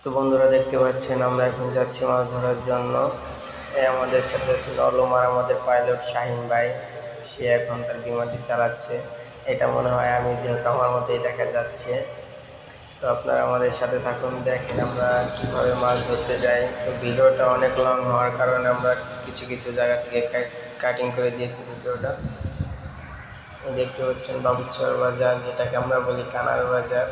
তো বন্ধুরা, দেখতে পাচ্ছেন আমরা এখন যাচ্ছি মাছ ধরার জন্য। আমাদের সাথে ছিল অলম আর আমাদের পাইলট শাহিন ভাই। সে এখন তার বিমানটি চালাচ্ছে। এটা মনে হয় আমি, যেহেতু আমার মতোই দেখা যাচ্ছে। তো আপনারা আমাদের সাথে থাকুন, দেখেন আমরা কিভাবে মাছ ধরতে যাই। তো ভিডিওটা অনেক লং হওয়ার কারণে আমরা কিছু কিছু জায়গা থেকে কাটিং করে দিয়েছি ভিডিওটা। দেখতে পাচ্ছেন বাবুচর বাজার, যেটাকে আমরা বলি কানার বাজার।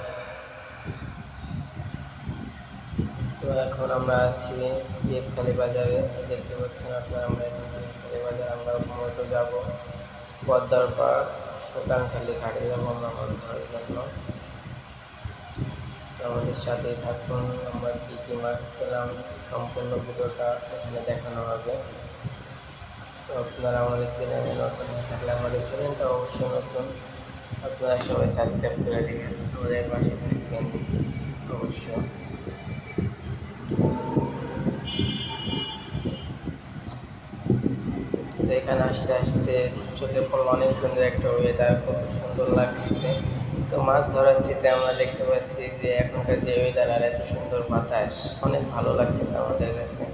তো এখন আমরা আছি পিএসখালী বাজারে। দেখতে পাচ্ছেন আপনারা, আমরা এখন পিএসখালী বাজার। আমরা মূলত যাব পদ্মার পাড় সুতানখালি ঘাটে যাবো আমরা মাছ ধরার জন্য। তো আমাদের সাথেই থাকুন, আমরা কী কী মাছ পেলাম সম্পূর্ণ ভিডিওটা এখানে দেখানো হবে। তো আপনারা আমাদের চ্যানেলে নতুন থাকলে আমাদের চ্যানেলটা অবশ্যই নতুন, আপনারা সবাই সাবস্ক্রাইব করে দেবেন, আমাদের পাশে থাকবেন অবশ্যই। তো এখানে আসতে আসতে চোখে পড়লো অনেক সুন্দর একটা ওয়েদার, কত সুন্দর লাগছে। তো মাছ ধরার স্মৃতি আমরা দেখতে পাচ্ছি যে এখনকার যে ওয়েদার আর এত সুন্দর বাতাস, অনেক ভালো লাগতেছে আমাদের কাছে।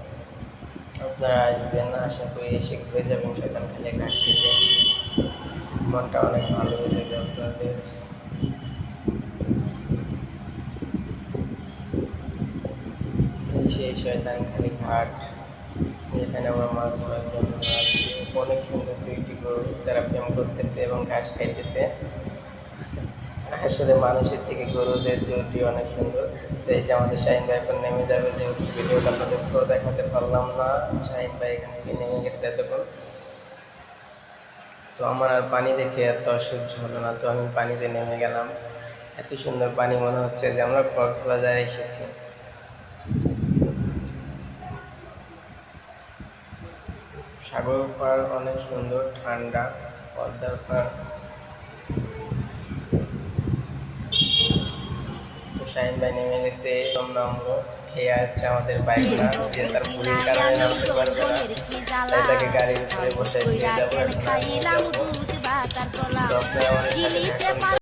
আপনারা আসবেন, আশা করি এসে ঘুরে যাবেন শয়তানখালী ঘাট থেকে, মনটা অনেক ভালো হয়ে যাবে আপনাদের। সেই শয়তানখালী ঘাট, যেখানে আমরা মাছ ধরার জন্য আছি। অনেক সুন্দর দুইটি গরু, তারা প্রেম করতেছে এবং ঘাস খাইতেছে। আসলে মানুষের থেকে গরুদের জুটি অনেক সুন্দর। তো এই যে আমাদের শাহিন ভাই এখন নেমে যাবে, যেহেতু ভিডিওটা আপনাদের পুরো দেখাতে পারলাম না। শাহিন ভাই এখান থেকে নেমে গেছে এতক্ষণ। তো আমার আর পানি দেখে এত অসহ্য হলো না, তো আমি পানিতে নেমে গেলাম। এত সুন্দর পানি, মনে হচ্ছে যে আমরা কক্সবাজারে এসেছি। সাগর পাড় অনেক সুন্দর, ঠান্ডা। পদ্মার পাড়। তো শাহিন ভাই নেমে গেছে, নামলো। খেয়ে আছে আমাদের বাইকটা, যে তার ভুলির কারণে নামতে পারবে না, তাই তাকে গাড়ির উপরে বসে দিয়ে যাবো। এখন আমি যাবো। তো আপনারা আমাদের সাথে থাকুন।